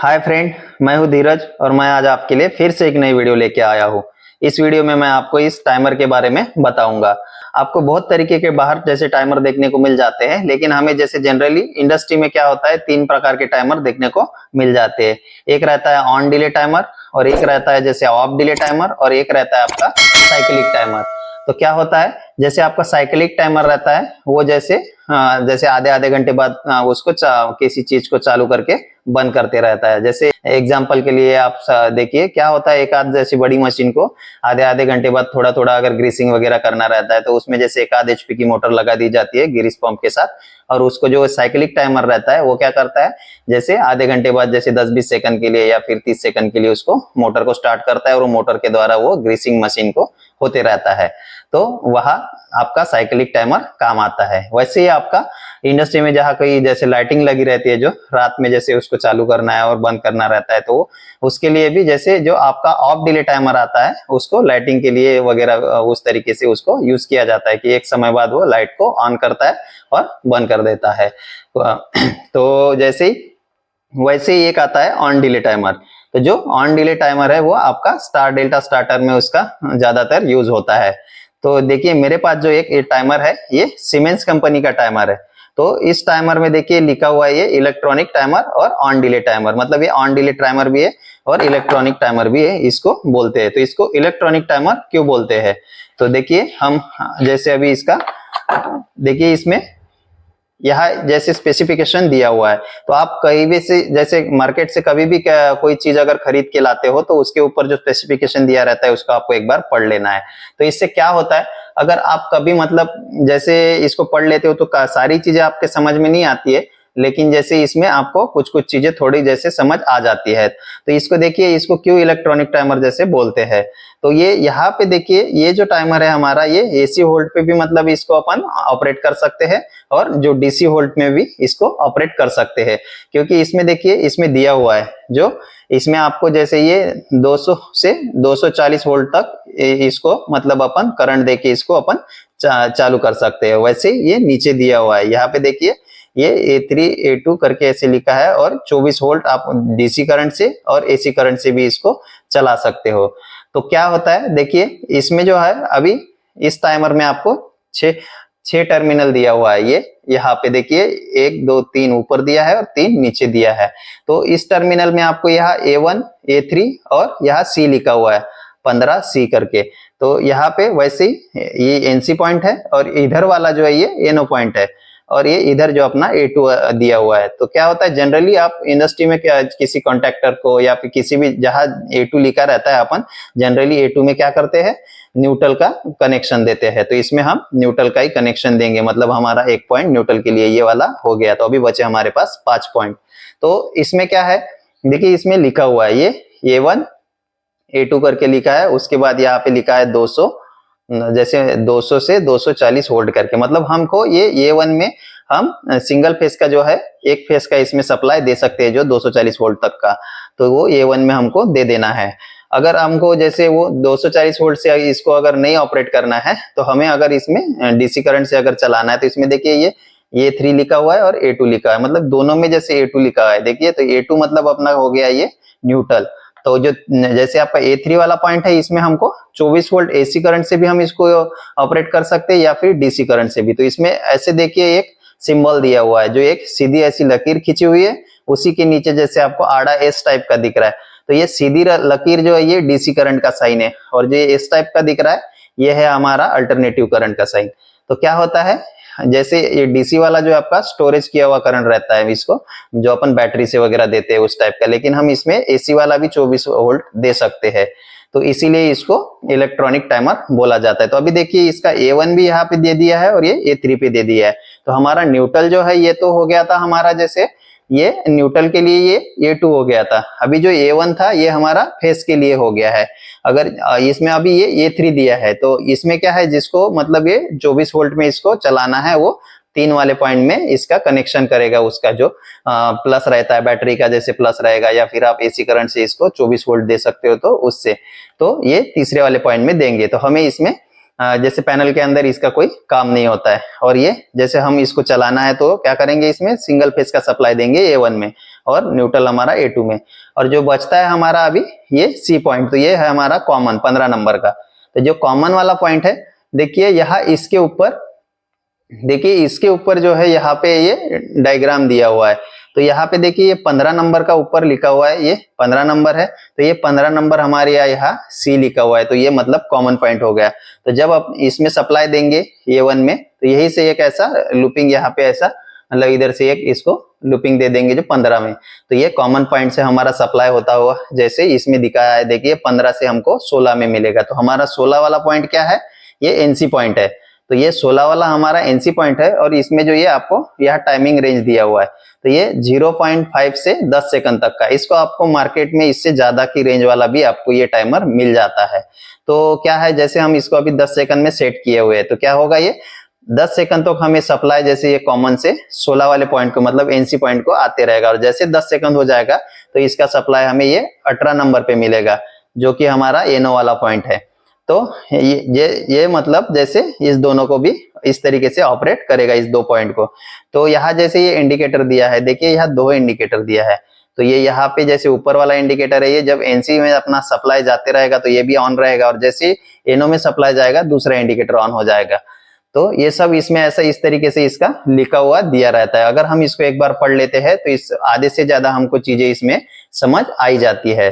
Hi friend, मैं हूं धीरज और मैं आज आपके लिए फिर से एक नई वीडियो लेके आया हूं। इस वीडियो में मैं आपको इस टाइमर के बारे में बताऊंगा। आपको बहुत तरीके के बाहर जैसे टाइमर देखने को मिल जाते हैं, लेकिन हमें जैसे जनरली इंडस्ट्री में क्या होता है, तीन प्रकार के टाइमर देखने को मिल जाते हैं। एक रहता है ऑन डिले टाइमर, और एक रहता है जैसे ऑफ डिले टाइमर, और एक रहता है आपका साइक्लिक टाइमर। तो क्या होता है, जैसे आपका साइक्लिक टाइमर रहता है वो जैसे आधे आधे घंटे बाद उसको किसी चीज को चालू करके बंद करते रहता है। जैसे एग्जांपल के लिए आप देखिए क्या होता है, एक आध जैसी बड़ी मशीन को आधे आधे घंटे बाद थोड़ा थोड़ा अगर ग्रीसिंग वगैरह करना रहता है तो उसमें जैसे एक आध एचपी की मोटर लगा दी जाती है ग्रीस पंप के साथ। और उसको जो साइक्लिक टाइमर रहता है वो क्या करता है, जैसे आधे घंटे बाद जैसे 10-20 सेकंड के लिए या फिर 30 सेकंड के लिए उसको मोटर को स्टार्ट करता है और वो मोटर के द्वारा वो ग्रीसिंग मशीन को होते रहता है। तो वह आपका साइक्लिक टाइमर काम आता है। वैसे ही आपका इंडस्ट्री में जहाँ कहीं जैसे लाइटिंग लगी रहती है, जो रात में जैसे उसको चालू करना है और बंद करना रहता है, तो उसके लिए भी जैसे जो आपका ऑफ डिले टाइमर आता है उसको लाइटिंग के लिए वगैरह उस तरीके से उसको यूज किया जाता है कि एक समय बाद वो लाइट को ऑन करता है और बंद कर देता है। तो जैसे ही वैसे ही एक आता है ऑन डिले टाइमर। तो जो ऑन डिले टाइमर है वो आपका स्टार डेल्टा स्टार्टर में उसका ज्यादातर यूज होता है। तो देखिए मेरे पास जो एक टाइमर है ये सीमेंस कंपनी का टाइमर है। तो इस टाइमर में देखिए लिखा हुआ है ये इलेक्ट्रॉनिक टाइमर और ऑन डिले टाइमर, मतलब ये ऑन डिले टाइमर भी है और इलेक्ट्रॉनिक टाइमर भी है, इसको बोलते हैं। तो इसको इलेक्ट्रॉनिक टाइमर क्यों बोलते हैं, तो देखिए हम जैसे अभी इसका देखिए इसमें यहाँ जैसे स्पेसिफिकेशन दिया हुआ है। तो आप कहीं भी से जैसे मार्केट से कभी भी कोई चीज अगर खरीद के लाते हो तो उसके ऊपर जो स्पेसिफिकेशन दिया रहता है उसको आपको एक बार पढ़ लेना है। तो इससे क्या होता है, अगर आप कभी मतलब जैसे इसको पढ़ लेते हो तो सारी चीजें आपके समझ में नहीं आती है, लेकिन जैसे इसमें आपको कुछ कुछ चीजें थोड़ी जैसे समझ आ जाती है। तो इसको देखिए, इसको क्यों इलेक्ट्रॉनिक टाइमर जैसे बोलते हैं। तो ये यहाँ पे देखिए ये जो टाइमर है हमारा, ये एसी वोल्ट पे भी मतलब इसको अपन ऑपरेट कर सकते हैं और जो डीसी वोल्ट में भी इसको ऑपरेट कर सकते हैं। क्योंकि इसमें देखिए इसमें दिया हुआ है, जो इसमें आपको जैसे ये 200 से 240 वोल्ट तक इसको मतलब अपन करंट देके इसको अपन चालू कर सकते हैं। वैसे ये नीचे दिया हुआ है, यहाँ पे देखिए ये A3 A2 करके ऐसे लिखा है, और 24 वोल्ट आप डीसी करंट से और एसी करंट से भी इसको चला सकते हो। तो क्या होता है देखिए इसमें जो है अभी इस टाइमर में आपको छह टर्मिनल दिया हुआ है। ये यहाँ पे देखिए 1 2 3 ऊपर दिया है और 3 नीचे दिया है। तो इस टर्मिनल में आपको यहाँ A1 A3 और यहाँ C लिखा हुआ है 15C करके। तो यहाँ पे वैसे ही ये एनसी पॉइंट है और इधर वाला जो है ये एनओ पॉइंट है, और ये इधर जो अपना A2 दिया हुआ है। तो क्या होता है जनरली आप इंडस्ट्री में क्या किसी कॉन्ट्रैक्टर को या फिर किसी भी जहां A2 लिखा रहता है, अपन जनरली A2 में क्या करते हैं, न्यूट्रल का कनेक्शन देते हैं। तो इसमें हम न्यूट्रल का ही कनेक्शन देंगे, मतलब हमारा एक पॉइंट न्यूट्रल के लिए ये वाला हो गया। तो अभी बचे हमारे पास 5 पॉइंट। तो इसमें क्या है देखिए, इसमें लिखा हुआ है ये A1 A2 करके लिखा है, उसके बाद यहाँ पे लिखा है 200, जैसे 200 से 240 वोल्ट करके। मतलब हमको ये A1 में हम सिंगल फेस का जो है एक फेस का इसमें सप्लाई दे सकते हैं जो 240 वोल्ट तक का, तो वो A1 में हमको दे देना है। अगर हमको जैसे वो 240 वोल्ट से इसको अगर नहीं ऑपरेट करना है, तो हमें अगर इसमें डीसी करंट से अगर चलाना है, तो इसमें देखिए ये A3 लिखा हुआ है और A2 लिखा है, मतलब दोनों में जैसे A2 लिखा हुआ है देखिए, तो A2 मतलब अपना हो गया ये न्यूट्रल। तो जो जैसे आपका A3 वाला पॉइंट है, इसमें हमको 24 वोल्ट एसी करंट से भी हम इसको ऑपरेट कर सकते हैं या फिर डीसी करंट से भी। तो इसमें ऐसे देखिए एक सिंबल दिया हुआ है, जो एक सीधी ऐसी लकीर खींची हुई है, उसी के नीचे जैसे आपको आड़ा एस टाइप का दिख रहा है। तो ये सीधी लकीर जो है ये डीसी करंट का साइन है, और जो एस टाइप का दिख रहा है ये है हमारा अल्टरनेटिव करंट का साइन। तो क्या होता है, जैसे ये डीसी वाला जो आपका स्टोरेज किया हुआ करंट रहता है, इसको जो अपन बैटरी से वगैरह देते हैं उस टाइप का, लेकिन हम इसमें एसी वाला भी 24 वोल्ट दे सकते हैं। तो इसीलिए इसको इलेक्ट्रॉनिक टाइमर बोला जाता है। तो अभी देखिए इसका A1 भी यहाँ पे दे दिया है और ये A3 पे दे दिया है। तो हमारा न्यूट्रल जो है ये तो हो गया था हमारा, जैसे ये न्यूट्रल के लिए ये A2 हो गया था। अभी जो A1 था ये हमारा फेस के लिए हो गया है। अगर इसमें अभी ये A3 दिया है, तो इसमें क्या है, जिसको मतलब ये 24 वोल्ट में इसको चलाना है, वो 3 वाले पॉइंट में इसका कनेक्शन करेगा। उसका जो प्लस रहता है बैटरी का, जैसे प्लस रहेगा, या फिर आप एसी करंट से इसको 24 वोल्ट दे सकते हो, तो उससे तो ये तीसरे वाले पॉइंट में देंगे। तो हमें इसमें जैसे पैनल के अंदर इसका कोई काम नहीं होता है। और ये जैसे हम इसको चलाना है तो क्या करेंगे, इसमें सिंगल फेज का सप्लाई देंगे A1 में, और न्यूट्रल हमारा A2 में, और जो बचता है हमारा अभी ये C पॉइंट, तो ये है हमारा कॉमन 15 नंबर का। तो जो कॉमन वाला पॉइंट है, देखिए यहाँ इसके ऊपर, देखिए इसके ऊपर जो है यहाँ पे ये डायग्राम दिया हुआ है। तो यहाँ पे देखिए ये 15 नंबर का ऊपर लिखा हुआ है, ये 15 नंबर है, तो ये 15 नंबर हमारे यहाँ C लिखा हुआ है, तो ये मतलब कॉमन पॉइंट हो गया। तो जब आप इसमें सप्लाई देंगे A1 में, तो यही से एक ऐसा लूपिंग यहाँ पे ऐसा, मतलब इधर से एक इसको लूपिंग दे देंगे जो 15 में, तो ये कॉमन पॉइंट से हमारा सप्लाई होता हुआ जैसे इसमें दिखाया है, देखिए 15 से हमको 16 में मिलेगा। तो हमारा 16 वाला पॉइंट क्या है, ये NC पॉइंट है। तो ये 16 वाला हमारा NC पॉइंट है, और इसमें जो ये आपको यहाँ टाइमिंग रेंज दिया हुआ है, तो ये 0.5 से 10 सेकंड तक का। इसको आपको मार्केट में इससे ज्यादा की रेंज वाला भी आपको ये टाइमर मिल जाता है। तो क्या है, जैसे हम इसको अभी 10 सेकंड में सेट किए हुए हैं, तो क्या होगा, ये 10 सेकंड तक हमें सप्लाई जैसे ये कॉमन से 16 वाले पॉइंट को मतलब NC पॉइंट को आते रहेगा, और जैसे 10 सेकंड हो जाएगा तो इसका सप्लाई हमें ये 18 नंबर पे मिलेगा, जो कि हमारा NO वाला पॉइंट है। तो ये मतलब जैसे इस दोनों को भी इस तरीके से ऑपरेट करेगा, इस दो पॉइंट को। तो यहाँ जैसे ये इंडिकेटर दिया है, देखिए यहाँ दो इंडिकेटर दिया है, तो ये यहाँ पे जैसे ऊपर वाला इंडिकेटर है, ये जब NC में अपना सप्लाई जाते रहेगा तो ये भी ऑन रहेगा, और जैसे NO में सप्लाई जाएगा दूसरा इंडिकेटर ऑन हो जाएगा। तो ये सब इसमें ऐसा इस तरीके से इसका लिखा हुआ दिया रहता है। अगर हम इसको एक बार पढ़ लेते हैं तो इस आधे से ज्यादा हमको चीजें इसमें समझ आई जाती है।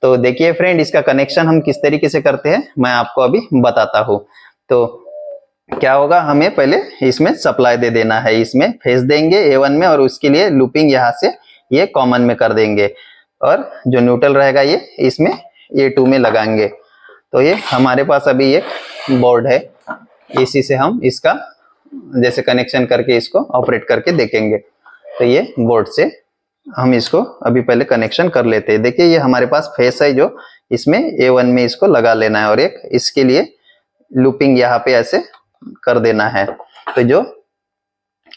तो देखिए फ्रेंड, इसका कनेक्शन हम किस तरीके से करते हैं मैं आपको अभी बताता हूँ। तो क्या होगा, हमें पहले इसमें सप्लाई दे देना है, इसमें फेस देंगे A1 में, और उसके लिए लूपिंग यहाँ से ये कॉमन में कर देंगे, और जो न्यूट्रल रहेगा ये इसमें A2 में लगाएंगे। तो ये हमारे पास अभी एक बोर्ड है, इसी से हम इसका जैसे कनेक्शन करके इसको ऑपरेट करके देखेंगे। तो ये बोर्ड से हम इसको अभी पहले कनेक्शन कर लेते हैं। देखिए ये हमारे पास फेस है जो इसमें A1 में इसको लगा लेना है, और एक इसके लिए लूपिंग यहाँ पे ऐसे कर देना है, तो जो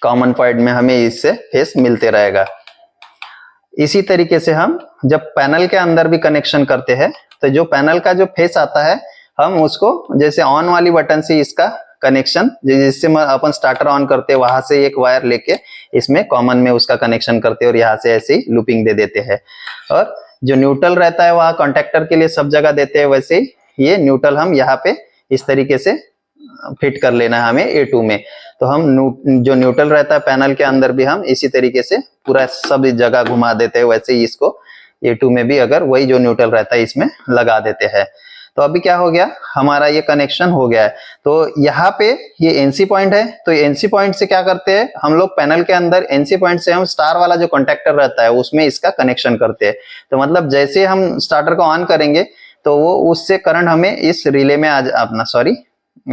कॉमन पॉइंट में हमें इससे फेस मिलते रहेगा। इसी तरीके से हम जब पैनल के अंदर भी कनेक्शन करते हैं, तो जो पैनल का जो फेस आता है, हम उसको जैसे ऑन वाली बटन से इसका कनेक्शन, जिससे अपन स्टार्टर ऑन करते हैं वहां से एक वायर लेके इसमें कॉमन में उसका कनेक्शन करते हैं, और यहाँ से ऐसे ही लूपिंग दे देते हैं। और जो न्यूट्रल रहता है वहाँ कॉन्टेक्टर के लिए सब जगह देते हैं, वैसे ही ये न्यूट्रल हम यहाँ पे इस तरीके से फिट कर लेना है हमें A2 में। तो हम जो न्यूट्रल रहता है पैनल के अंदर भी हम इसी तरीके से पूरा सब जगह घुमा देते हैं, वैसे ही इसको A2 में भी अगर वही जो न्यूट्रल रहता है इसमें लगा देते हैं। तो अभी क्या हो गया, हमारा ये कनेक्शन हो गया है। तो यहाँ पे ये NC पॉइंट है, तो NC पॉइंट से क्या करते हैं हम लोग, पैनल के अंदर NC पॉइंट से हम स्टार वाला जो कॉन्टेक्टर रहता है उसमें इसका कनेक्शन करते हैं। तो मतलब जैसे हम स्टार्टर को ऑन करेंगे तो वो उससे करंट हमें इस रिले में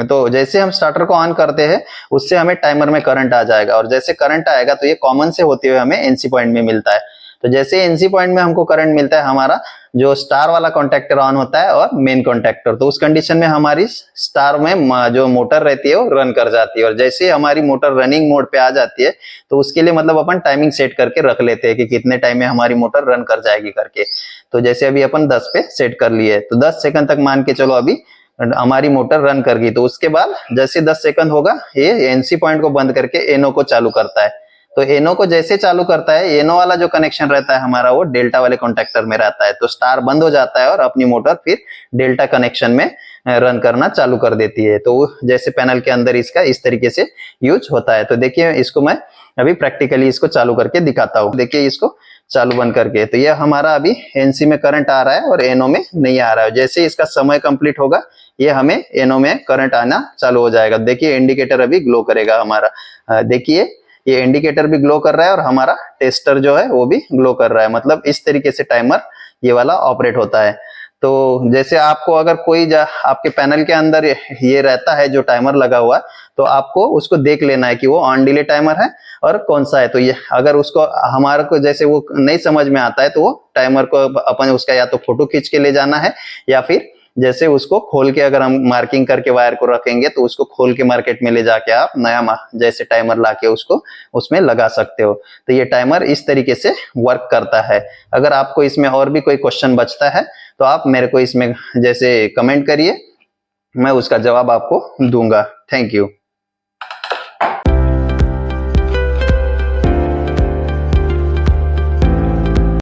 तो जैसे हम स्टार्टर को ऑन करते हैं उससे हमें टाइमर में करंट आ जाएगा, और जैसे करंट आएगा तो ये कॉमन से होते हुए हमें NC पॉइंट में मिलता है। तो जैसे NC पॉइंट में हमको करंट मिलता है, हमारा जो स्टार वाला कॉन्टेक्टर ऑन होता है और मेन कॉन्टेक्टर, तो उस कंडीशन में हमारी स्टार में जो मोटर रहती है वो रन कर जाती है। और जैसे हमारी मोटर रनिंग मोड पे आ जाती है तो उसके लिए मतलब अपन टाइमिंग सेट करके रख लेते हैं कि कितने टाइम में हमारी मोटर रन कर जाएगी करके। तो जैसे अभी अपन 10 पे सेट कर लिए, तो 10 सेकंड तक मान के चलो अभी हमारी मोटर रन कर गई। तो उसके बाद जैसे 10 सेकंड होगा ये NC पॉइंट को बंद करके NO को चालू करता है। तो NO को जैसे चालू करता है, NO वाला जो कनेक्शन रहता है हमारा वो डेल्टा वाले कॉन्टेक्टर में रहता है, तो स्टार बंद हो जाता है और अपनी मोटर फिर डेल्टा कनेक्शन में रन करना चालू कर देती है। तो जैसे पैनल के अंदर इसका इस तरीके से यूज होता है। तो देखिए इसको मैं अभी प्रैक्टिकली इसको चालू करके दिखाता हूँ। देखिए इसको चालू बंद करके, तो ये हमारा अभी NC में करंट आ रहा है और NO में नहीं आ रहा है। जैसे इसका समय कंप्लीट होगा ये हमें NO में करंट आना चालू हो जाएगा। देखिए इंडिकेटर अभी ग्लो करेगा हमारा, देखिए ये इंडिकेटर भी ग्लो कर रहा है और हमारा टेस्टर जो है वो भी ग्लो कर रहा है। मतलब इस तरीके से टाइमर ये वाला ऑपरेट होता है। तो जैसे आपको अगर कोई आपके पैनल के अंदर ये रहता है जो टाइमर लगा हुआ, तो आपको उसको देख लेना है कि वो ऑन डिले टाइमर है और कौन सा है। तो ये अगर उसको हमारे को जैसे वो नहीं समझ में आता है तो वो टाइमर को अपन उसका या तो फोटो खींच के ले जाना है, या फिर जैसे उसको खोल के अगर हम मार्किंग करके वायर को रखेंगे तो उसको खोल के मार्केट में ले जाके आप नया जैसे टाइमर लाके उसको उसमें लगा सकते हो। तो ये टाइमर इस तरीके से वर्क करता है। अगर आपको इसमें और भी कोई क्वेश्चन बचता है तो आप मेरे को इसमें जैसे कमेंट करिए, मैं उसका जवाब आपको दूंगा। Thank you.